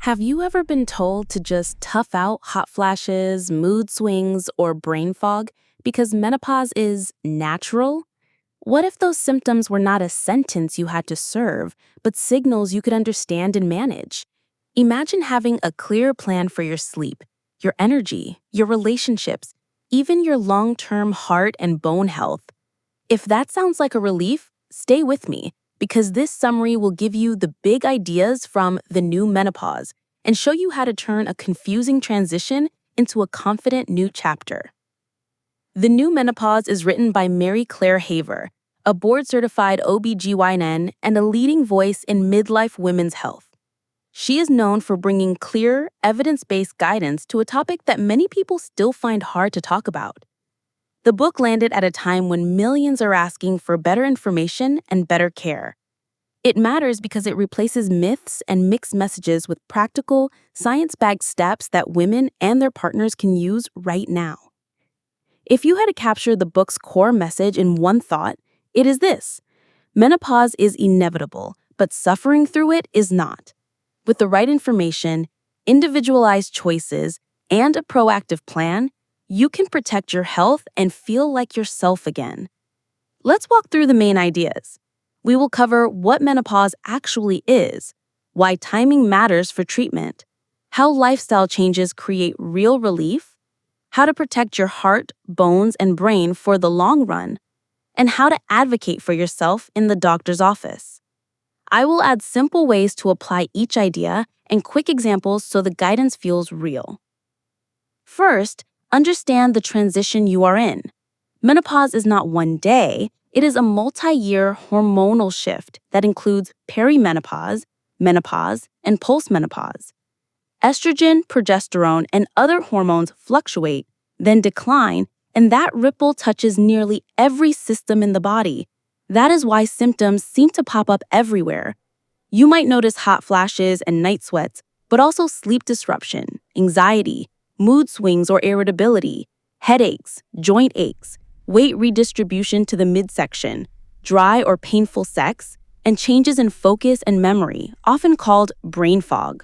Have you ever been told to just tough out hot flashes, mood swings, or brain fog because menopause is natural? What if those symptoms were not a sentence you had to serve, but signals you could understand and manage? Imagine having a clear plan for your sleep, your energy, your relationships, even your long-term heart and bone health. If that sounds like a relief, stay with me, because this summary will give you the big ideas from the new menopause and show you how to turn a confusing transition into a confident new chapter. The New Menopause is written by Mary Claire Haver, a board-certified OBGYN and a leading voice in midlife women's health. She is known for bringing clear, evidence-based guidance to a topic that many people still find hard to talk about. The book landed at a time when millions are asking for better information and better care. It matters because it replaces myths and mixed messages with practical, science-backed steps that women and their partners can use right now. If you had to capture the book's core message in one thought, it is this: menopause is inevitable, but suffering through it is not. With the right information, individualized choices, and a proactive plan, you can protect your health and feel like yourself again. Let's walk through the main ideas. We will cover what menopause actually is, why timing matters for treatment, how lifestyle changes create real relief, how to protect your heart, bones, and brain for the long run, and how to advocate for yourself in the doctor's office. I will add simple ways to apply each idea and quick examples so the guidance feels real. First, understand the transition you are in. Menopause is not one day. It is a multi-year hormonal shift that includes perimenopause, menopause, and postmenopause. Estrogen, progesterone, and other hormones fluctuate, then decline, and that ripple touches nearly every system in the body. That is why symptoms seem to pop up everywhere. You might notice hot flashes and night sweats, but also sleep disruption, anxiety, mood swings or irritability, headaches, joint aches, weight redistribution to the midsection, dry or painful sex, and changes in focus and memory, often called brain fog.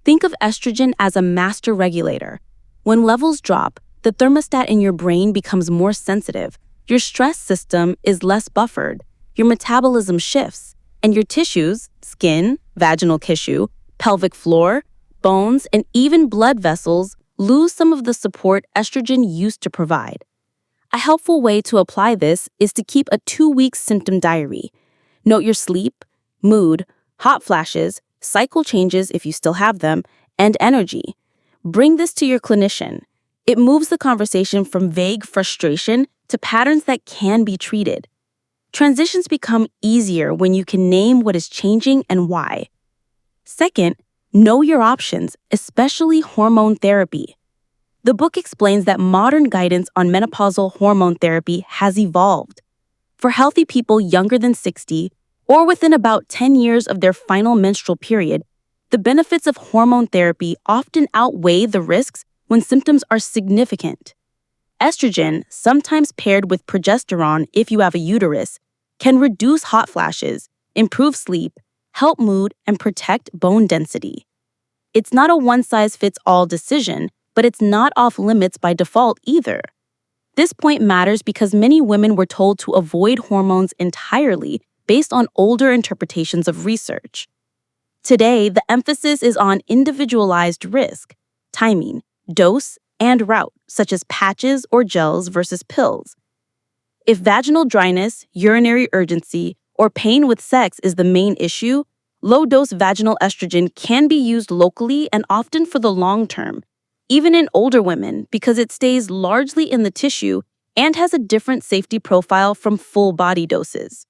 Think of estrogen as a master regulator. When levels drop, the thermostat in your brain becomes more sensitive, your stress system is less buffered, your metabolism shifts, and your tissues, skin, vaginal tissue, pelvic floor, bones, and even blood vessels lose some of the support estrogen used to provide. A helpful way to apply this is to keep a 2-week symptom diary. Note your sleep, mood, hot flashes, cycle changes if you still have them, and energy. Bring this to your clinician. It moves the conversation from vague frustration to patterns that can be treated. Transitions become easier when you can name what is changing and why. Second, know your options, especially hormone therapy. The book explains that modern guidance on menopausal hormone therapy has evolved. For healthy people younger than 60, or within about 10 years of their final menstrual period, the benefits of hormone therapy often outweigh the risks when symptoms are significant. Estrogen, sometimes paired with progesterone if you have a uterus, can reduce hot flashes, improve sleep, help mood, and protect bone density. It's not a one-size-fits-all decision, but it's not off limits by default either. This point matters because many women were told to avoid hormones entirely based on older interpretations of research. Today, the emphasis is on individualized risk, timing, dose, and route, such as patches or gels versus pills. If vaginal dryness, urinary urgency, or pain with sex is the main issue, low-dose vaginal estrogen can be used locally and often for the long term, even in older women, because it stays largely in the tissue and has a different safety profile from full body doses.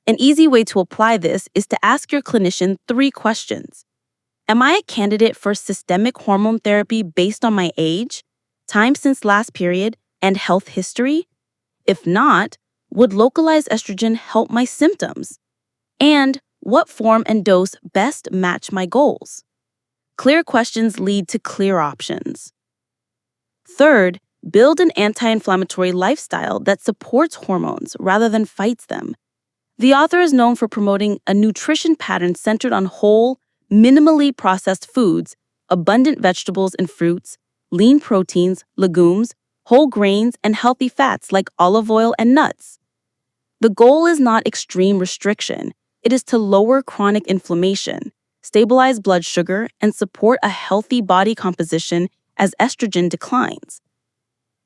An easy way to apply this is to ask your clinician 3 questions. Am I a candidate for systemic hormone therapy based on my age, time since last period, and health history? If not, would localized estrogen help my symptoms? And what form and dose best match my goals? Clear questions lead to clear options. Third, build an anti-inflammatory lifestyle that supports hormones rather than fights them. The author is known for promoting a nutrition pattern centered on whole, minimally processed foods, abundant vegetables and fruits, lean proteins, legumes, whole grains, and healthy fats like olive oil and nuts. The goal is not extreme restriction. It is to lower chronic inflammation, stabilize blood sugar, and support a healthy body composition as estrogen declines.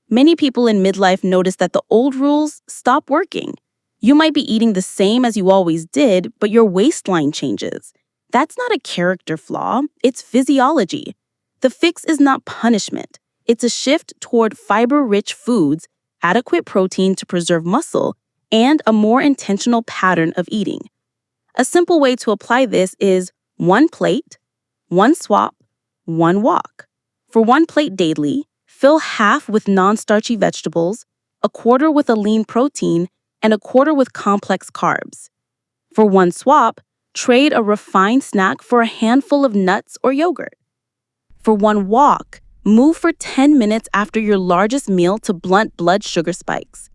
Many people in midlife notice that the old rules stop working. You might be eating the same as you always did, but your waistline changes. That's not a character flaw, it's physiology. The fix is not punishment. It's a shift toward fiber-rich foods, adequate protein to preserve muscle, and a more intentional pattern of eating. A simple way to apply this is 1 plate, 1 swap, 1 walk. For 1 plate daily, fill half with non-starchy vegetables, a quarter with a lean protein, and a quarter with complex carbs. For 1 swap, trade a refined snack for a handful of nuts or yogurt. For 1 walk, move for 10 minutes after your largest meal to blunt blood sugar spikes.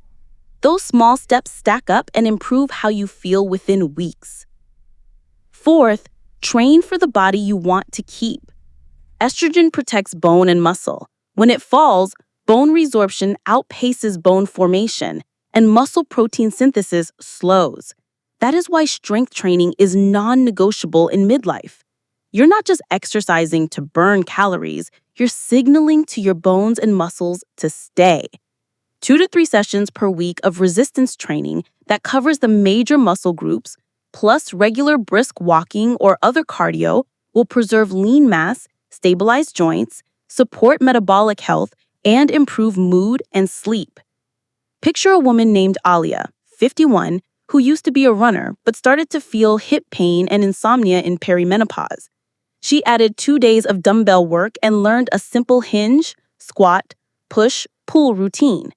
Those small steps stack up and improve how you feel within weeks. Fourth, train for the body you want to keep. Estrogen protects bone and muscle. When it falls, bone resorption outpaces bone formation, and muscle protein synthesis slows. That is why strength training is non-negotiable in midlife. You're not just exercising to burn calories, you're signaling to your bones and muscles to stay. 2 to 3 sessions per week of resistance training that covers the major muscle groups, plus regular brisk walking or other cardio, will preserve lean mass, stabilize joints, support metabolic health, and improve mood and sleep. Picture a woman named Alia, 51, who used to be a runner but started to feel hip pain and insomnia in perimenopause. She added 2 days of dumbbell work and learned a simple hinge, squat, push, pull routine.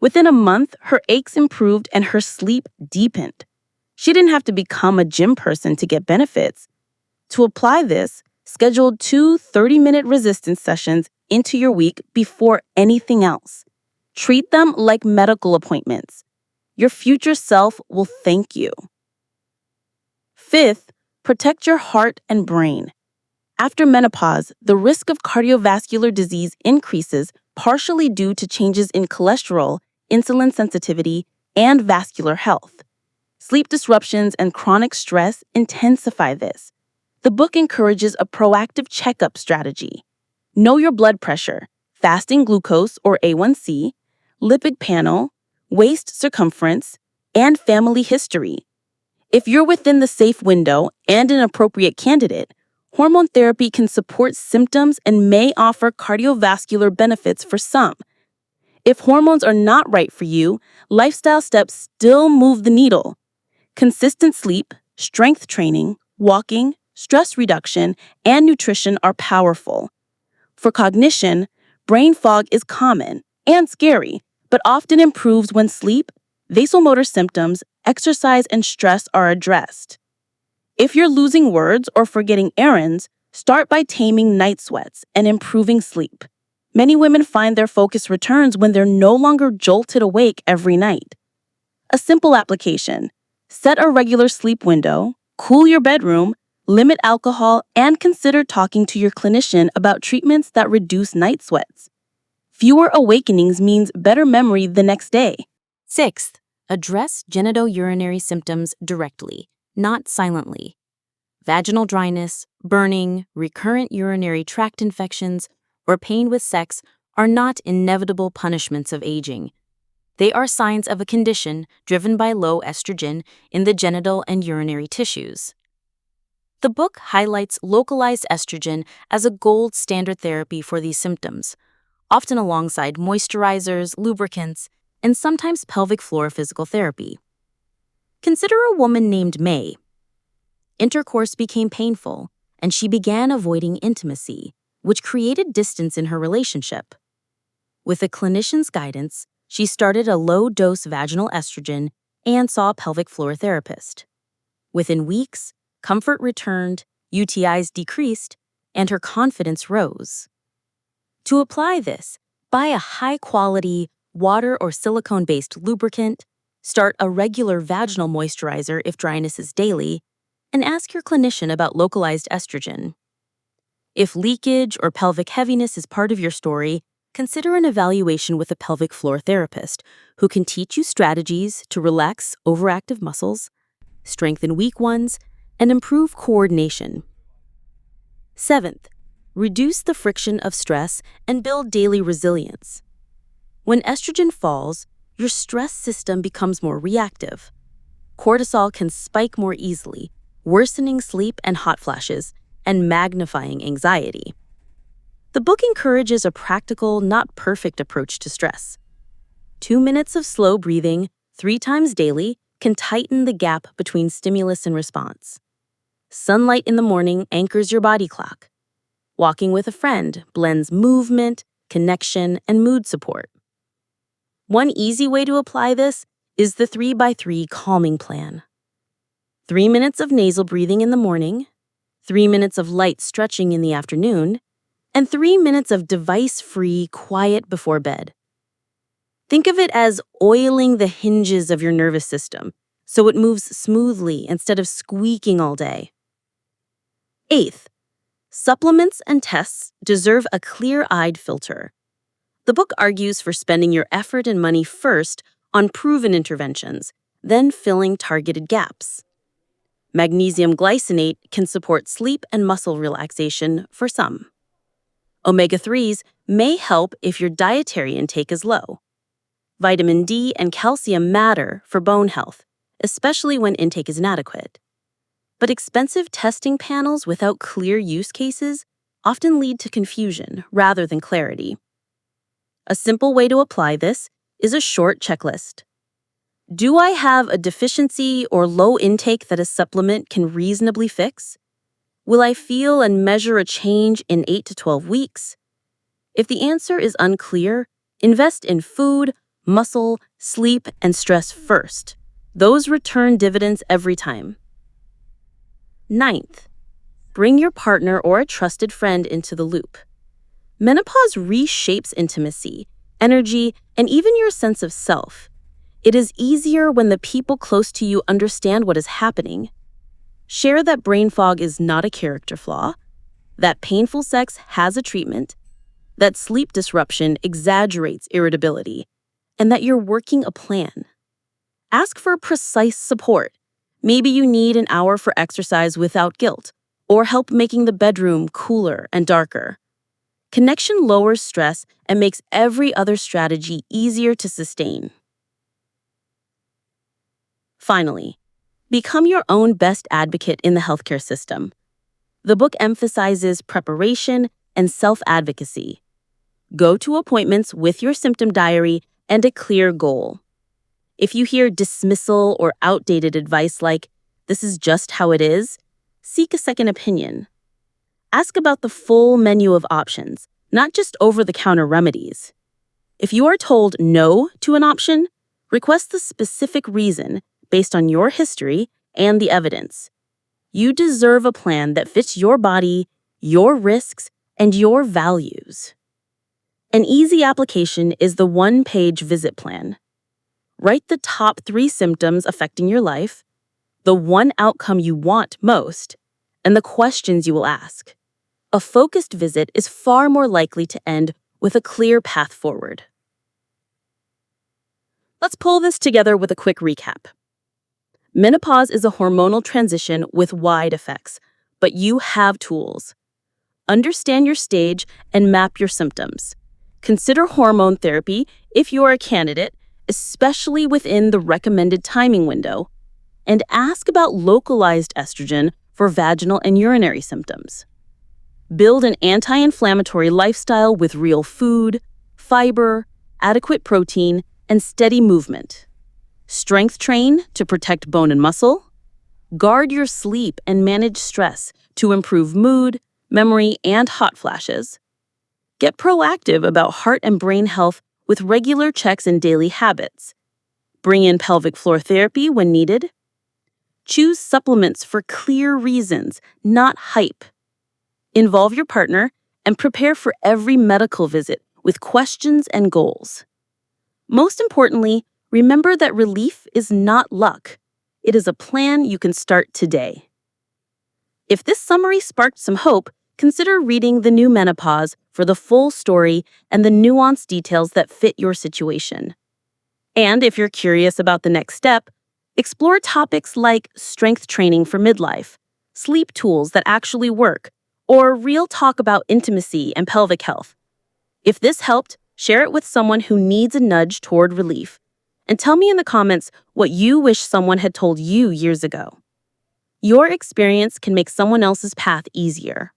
Within a month, her aches improved and her sleep deepened. She didn't have to become a gym person to get benefits. To apply this, schedule 2 30-minute resistance sessions into your week before anything else. Treat them like medical appointments. Your future self will thank you. Fifth, protect your heart and brain. After menopause, the risk of cardiovascular disease increases partially due to changes in cholesterol, insulin sensitivity, and vascular health. Sleep disruptions and chronic stress intensify this. The book encourages a proactive checkup strategy. Know your blood pressure, fasting glucose or A1C, lipid panel, waist circumference, and family history. If you're within the safe window and an appropriate candidate, hormone therapy can support symptoms and may offer cardiovascular benefits for some. If hormones are not right for you, lifestyle steps still move the needle. Consistent sleep, strength training, walking, stress reduction, and nutrition are powerful. For cognition, brain fog is common and scary, but often improves when sleep, vasomotor symptoms, exercise, and stress are addressed. If you're losing words or forgetting errands, start by taming night sweats and improving sleep. Many women find their focus returns when they're no longer jolted awake every night. A simple application: set a regular sleep window, cool your bedroom, limit alcohol, and consider talking to your clinician about treatments that reduce night sweats. Fewer awakenings means better memory the next day. Sixth, address genitourinary symptoms directly, not silently. Vaginal dryness, burning, recurrent urinary tract infections, or pain with sex are not inevitable punishments of aging. They are signs of a condition driven by low estrogen in the genital and urinary tissues. The book highlights localized estrogen as a gold standard therapy for these symptoms, often alongside moisturizers, lubricants, and sometimes pelvic floor physical therapy. Consider a woman named May. Intercourse became painful, and she began avoiding intimacy, which created distance in her relationship. With a clinician's guidance, she started a low-dose vaginal estrogen and saw a pelvic floor therapist. Within weeks, comfort returned, UTIs decreased, and her confidence rose. To apply this, buy a high-quality, water or silicone-based lubricant, start a regular vaginal moisturizer if dryness is daily, and ask your clinician about localized estrogen. If leakage or pelvic heaviness is part of your story, consider an evaluation with a pelvic floor therapist who can teach you strategies to relax overactive muscles, strengthen weak ones, and improve coordination. Seventh, reduce the friction of stress and build daily resilience. When estrogen falls, your stress system becomes more reactive. Cortisol can spike more easily, worsening sleep and hot flashes, and magnifying anxiety. The book encourages a practical, not perfect approach to stress. 2 minutes of slow breathing 3 times daily can tighten the gap between stimulus and response. Sunlight in the morning anchors your body clock. Walking with a friend blends movement, connection, and mood support. One easy way to apply this is the 3x3 calming plan. 3 minutes of nasal breathing in the morning, 3 minutes of light stretching in the afternoon, and 3 minutes of device-free quiet before bed. Think of it as oiling the hinges of your nervous system so it moves smoothly instead of squeaking all day. Eighth, supplements and tests deserve a clear-eyed filter. The book argues for spending your effort and money first on proven interventions, then filling targeted gaps. Magnesium glycinate can support sleep and muscle relaxation for some. Omega-3s may help if your dietary intake is low. Vitamin D and calcium matter for bone health, especially when intake is inadequate. But expensive testing panels without clear use cases often lead to confusion rather than clarity. A simple way to apply this is a short checklist. Do I have a deficiency or low intake that a supplement can reasonably fix? Will I feel and measure a change in 8 to 12 weeks? If the answer is unclear, invest in food, muscle, sleep, and stress first. Those return dividends every time. Ninth, bring your partner or a trusted friend into the loop. Menopause reshapes intimacy, energy, and even your sense of self. It is easier when the people close to you understand what is happening. Share that brain fog is not a character flaw, that painful sex has a treatment, that sleep disruption exaggerates irritability, and that you're working a plan. Ask for precise support. Maybe you need an hour for exercise without guilt, or help making the bedroom cooler and darker. Connection lowers stress and makes every other strategy easier to sustain. Finally, become your own best advocate in the healthcare system. The book emphasizes preparation and self-advocacy. Go to appointments with your symptom diary and a clear goal. If you hear dismissal or outdated advice like, "This is just how it is," seek a second opinion. Ask about the full menu of options, not just over-the-counter remedies. If you are told no to an option, request the specific reason based on your history and the evidence. You deserve a plan that fits your body, your risks, and your values. An easy application is the one-page visit plan. Write the top 3 symptoms affecting your life, the one outcome you want most, and the questions you will ask. A focused visit is far more likely to end with a clear path forward. Let's pull this together with a quick recap. Menopause is a hormonal transition with wide effects, but you have tools. Understand your stage and map your symptoms. Consider hormone therapy if you are a candidate, especially within the recommended timing window, and ask about localized estrogen for vaginal and urinary symptoms. Build an anti-inflammatory lifestyle with real food, fiber, adequate protein, and steady movement. Strength train to protect bone and muscle. Guard your sleep and manage stress to improve mood, memory, and hot flashes. Get proactive about heart and brain health with regular checks and daily habits. Bring in pelvic floor therapy when needed. Choose supplements for clear reasons, not hype. Involve your partner and prepare for every medical visit with questions and goals. Most importantly, remember that relief is not luck. It is a plan you can start today. If this summary sparked some hope, consider reading The New Menopause for the full story and the nuanced details that fit your situation. And if you're curious about the next step, explore topics like strength training for midlife, sleep tools that actually work, or real talk about intimacy and pelvic health. If this helped, share it with someone who needs a nudge toward relief. And tell me in the comments what you wish someone had told you years ago. Your experience can make someone else's path easier.